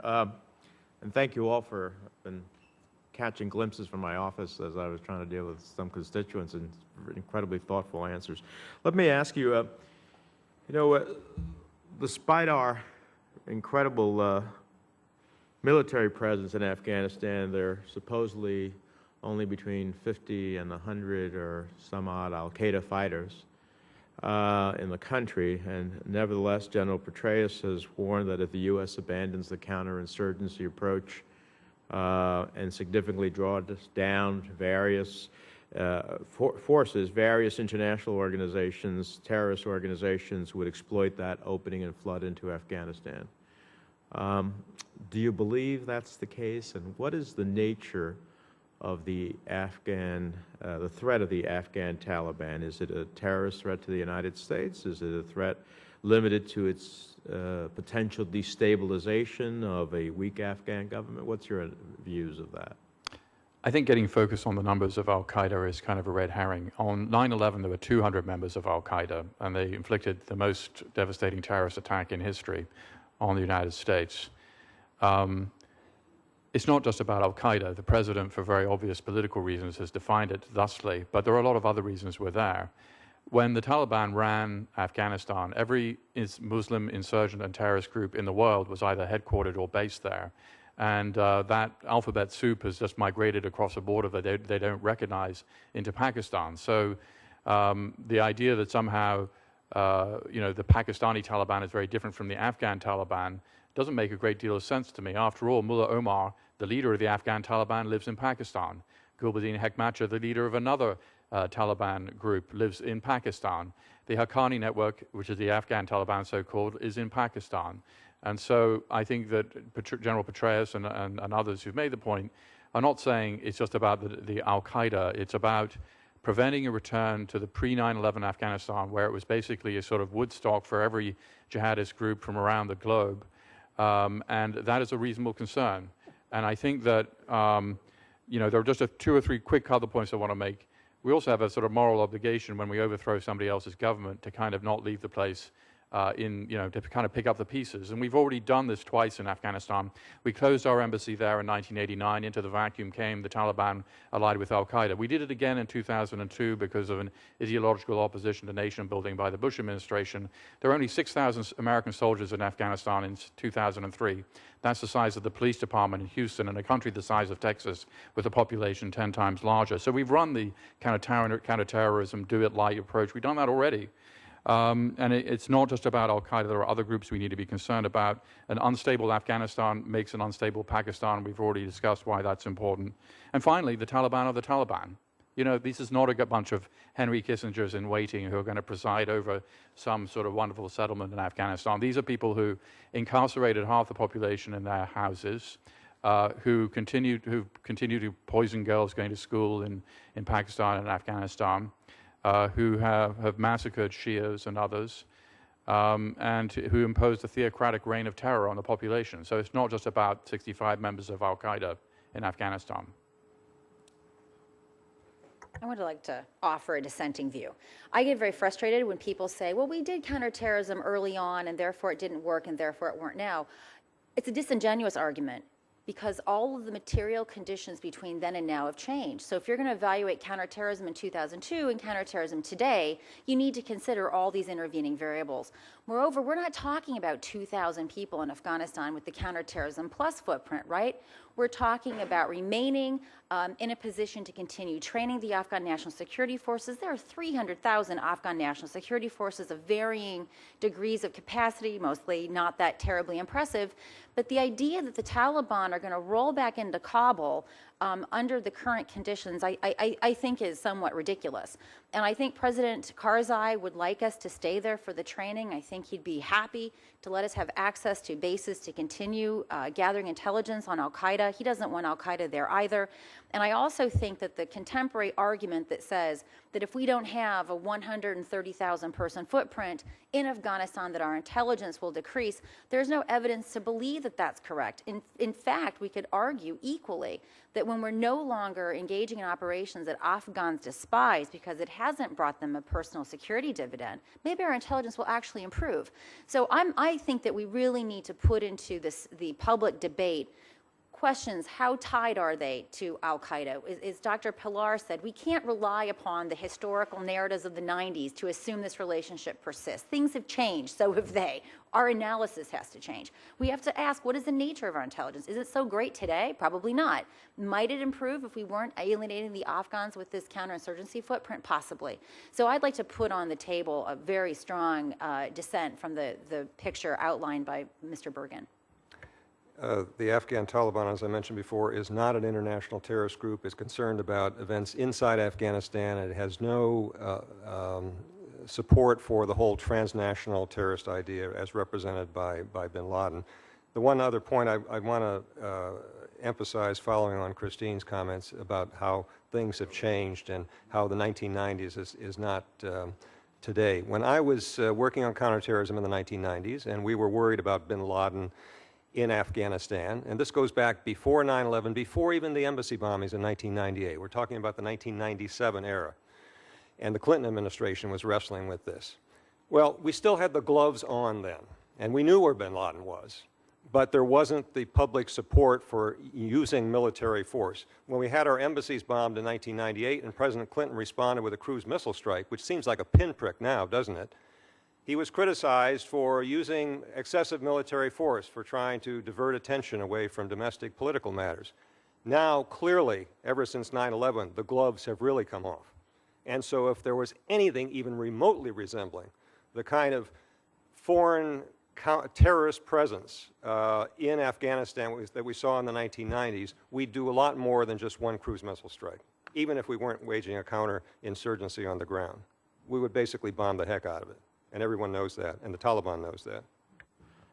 And thank you all for been catching glimpses from my office as I was trying to deal with some constituents and incredibly thoughtful answers. Let me ask you, despite our incredible military presence in Afghanistan, there are supposedly only between 50 and 100 or some odd al-Qaeda fighters in the country, and nevertheless, General Petraeus has warned that if the U.S. abandons the counterinsurgency approach and significantly draws down various forces, various international organizations, terrorist organizations would exploit that opening and flood into Afghanistan. Do you believe that's the case, and what is the nature of the threat of the Afghan Taliban? Is it a terrorist threat to the United States? Is it a threat limited to its potential destabilization of a weak Afghan government? What's your views of that? I think getting focused on the numbers of al-Qaeda is kind of a red herring. On 9/11, there were 200 members of al-Qaeda, and they inflicted the most devastating terrorist attack in history on the United States. It's not just about al-Qaeda. The president, for very obvious political reasons, has defined it thusly, but there are a lot of other reasons we're there. When the Taliban ran Afghanistan, every Muslim insurgent and terrorist group in the world was either headquartered or based there. And that alphabet soup has just migrated across a border that they don't recognize into Pakistan. So the idea that somehow the Pakistani Taliban is very different from the Afghan Taliban doesn't make a great deal of sense to me. After all, Mullah Omar, the leader of the Afghan Taliban, lives in Pakistan. Gulbuddin Hekmatyar, the leader of another Taliban group, lives in Pakistan. The Haqqani network, which is the Afghan Taliban so-called, is in Pakistan. And so I think that General Petraeus and others who've made the point are not saying it's just about the al-Qaeda. It's about preventing a return to the pre-9/11 Afghanistan, where it was basically a sort of Woodstock for every jihadist group from around the globe. And that is a reasonable concern. And I think that, there are just two or three quick other points I want to make. We also have a sort of moral obligation when we overthrow somebody else's government to kind of not leave the place to kind of pick up the pieces. And we've already done this twice in Afghanistan. We closed our embassy there in 1989. Into the vacuum came the Taliban allied with al-Qaeda. We did it again in 2002 because of an ideological opposition to nation building by the Bush administration. There were only 6,000 American soldiers in Afghanistan in 2003. That's the size of the police department in Houston, in a country the size of Texas with a population 10 times larger. So we've run the counterterrorism, do-it-light approach. We've done that already. And it's not just about al-Qaeda. There are other groups we need to be concerned about. An unstable Afghanistan makes an unstable Pakistan. We've already discussed why that's important. And finally, the Taliban are the Taliban. This is not a bunch of Henry Kissingers in waiting who are going to preside over some sort of wonderful settlement in Afghanistan. These are people who incarcerated half the population in their houses, who continue to poison girls going to school in Pakistan and Afghanistan, who have massacred Shias and others, and who imposed a theocratic reign of terror on the population. So it's not just about 65 members of al-Qaeda in Afghanistan. I would like to offer a dissenting view. I get very frustrated when people say, well, we did counterterrorism early on, and therefore it didn't work, and therefore it weren't now. It's a disingenuous argument, because all of the material conditions between then and now have changed. So if you're going to evaluate counterterrorism in 2002 and counterterrorism today, you need to consider all these intervening variables. Moreover, we're not talking about 2,000 people in Afghanistan with the counterterrorism plus footprint, right? We're talking about remaining in a position to continue training the Afghan National Security Forces. There are 300,000 Afghan National Security Forces of varying degrees of capacity, mostly not that terribly impressive. But the idea that the Taliban are going to roll back into Kabul under the current conditions, I think is somewhat ridiculous. And I think President Karzai would like us to stay there for the training. I think he'd be happy to let us have access to bases to continue gathering intelligence on al-Qaeda. He doesn't want al-Qaeda there either. And I also think that the contemporary argument that says that if we don't have a 130,000 person footprint in Afghanistan, that our intelligence will decrease, there's no evidence to believe that that's correct. In fact, we could argue equally that when we're no longer engaging in operations that Afghans despise because it hasn't brought them a personal security dividend, maybe our intelligence will actually improve. So I I think that we really need to put into the public debate questions, how tied are they to al-Qaeda? As Dr. Pilar said, we can't rely upon the historical narratives of the 90s to assume this relationship persists. Things have changed, so have they. Our analysis has to change. We have to ask, what is the nature of our intelligence? Is it so great today? Probably not. Might it improve if we weren't alienating the Afghans with this counterinsurgency footprint? Possibly. So I'd like to put on the table a very strong dissent from the picture outlined by Mr. Bergen. The Afghan Taliban, as I mentioned before, is not an international terrorist group. It's concerned about events inside Afghanistan. It has no support for the whole transnational terrorist idea as represented by bin Laden. The one other point I want to emphasize, following on Christine's comments about how things have changed and how the 1990s is not today. When I was working on counterterrorism in the 1990s, and we were worried about bin Laden in Afghanistan, and this goes back before 9/11, before even the embassy bombings in 1998. We're talking about the 1997 era, and the Clinton administration was wrestling with this. Well, we still had the gloves on then, and we knew where bin Laden was, but there wasn't the public support for using military force. When we had our embassies bombed in 1998 and President Clinton responded with a cruise missile strike, which seems like a pinprick now, doesn't it? He was criticized for using excessive military force, for trying to divert attention away from domestic political matters. Now, clearly, ever since 9/11, the gloves have really come off. And so if there was anything even remotely resembling the kind of foreign terrorist presence in Afghanistan that we saw in the 1990s, we'd do a lot more than just one cruise missile strike, even if we weren't waging a counterinsurgency on the ground. We would basically bomb the heck out of it. And everyone knows that, and the Taliban knows that.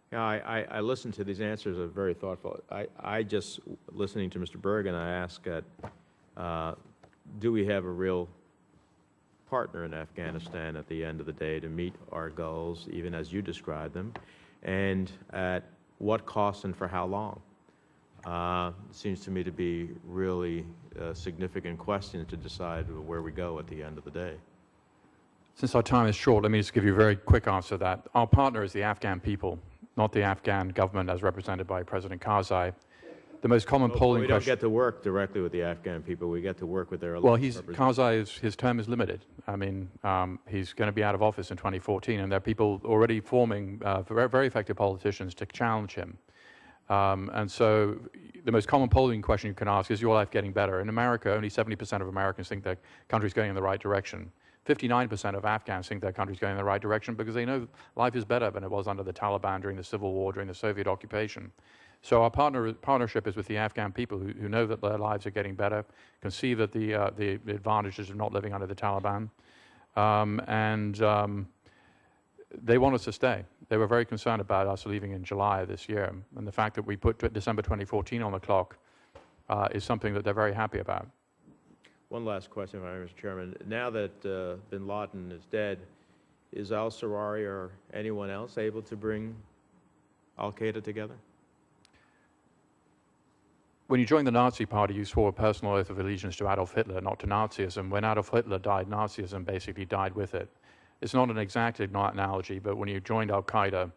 Yeah, I listened to these answers, are very thoughtful. I just, listening to Mr. Bergen, I ask, do we have a real partner in Afghanistan at the end of the day to meet our goals, even as you described them, and at what cost and for how long? It seems to me to be really a significant question to decide where we go at the end of the day. Since our time is short, let me just give you a very quick answer to that. Our partner is the Afghan people, not the Afghan government as represented by President Karzai. The most common polling we don't question... get to work directly with the Afghan people. We get to work with their Well, elected Karzai, his term is limited. I mean, he's going to be out of office in 2014, and there are people already forming very, very effective politicians to challenge him. And so the most common polling question you can ask is your life getting better? In America, only 70% of Americans think their country's going in the right direction. 59% of Afghans think their country's going in the right direction because they know life is better than it was under the Taliban during the Civil War, during the Soviet occupation. So our partnership is with the Afghan people who know that their lives are getting better, can see that the advantages of not living under the Taliban, and they want us to stay. They were very concerned about us leaving in July of this year, and the fact that we put December 2014 on the clock is something that they're very happy about. One last question, Mr. Chairman. Now that bin Laden is dead, is al-Serrari or anyone else able to bring al-Qaeda together? When you joined the Nazi Party, you swore a personal oath of allegiance to Adolf Hitler, not to Nazism. When Adolf Hitler died, Nazism basically died with it. It's not an exact analogy, but when you joined al-Qaeda,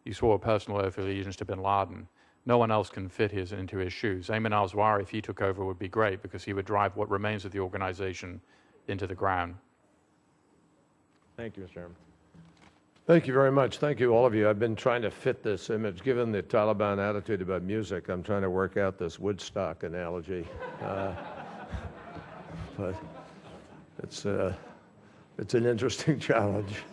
you swore a personal oath of allegiance to bin Laden. No one else can fit into his shoes. Ayman al-Zawahiri, if he took over, would be great because he would drive what remains of the organization into the ground. Thank you, Mr. Chairman. Thank you very much. Thank you, all of you. I've been trying to fit this image. Given the Taliban attitude about music, I'm trying to work out this Woodstock analogy. But it's an interesting challenge.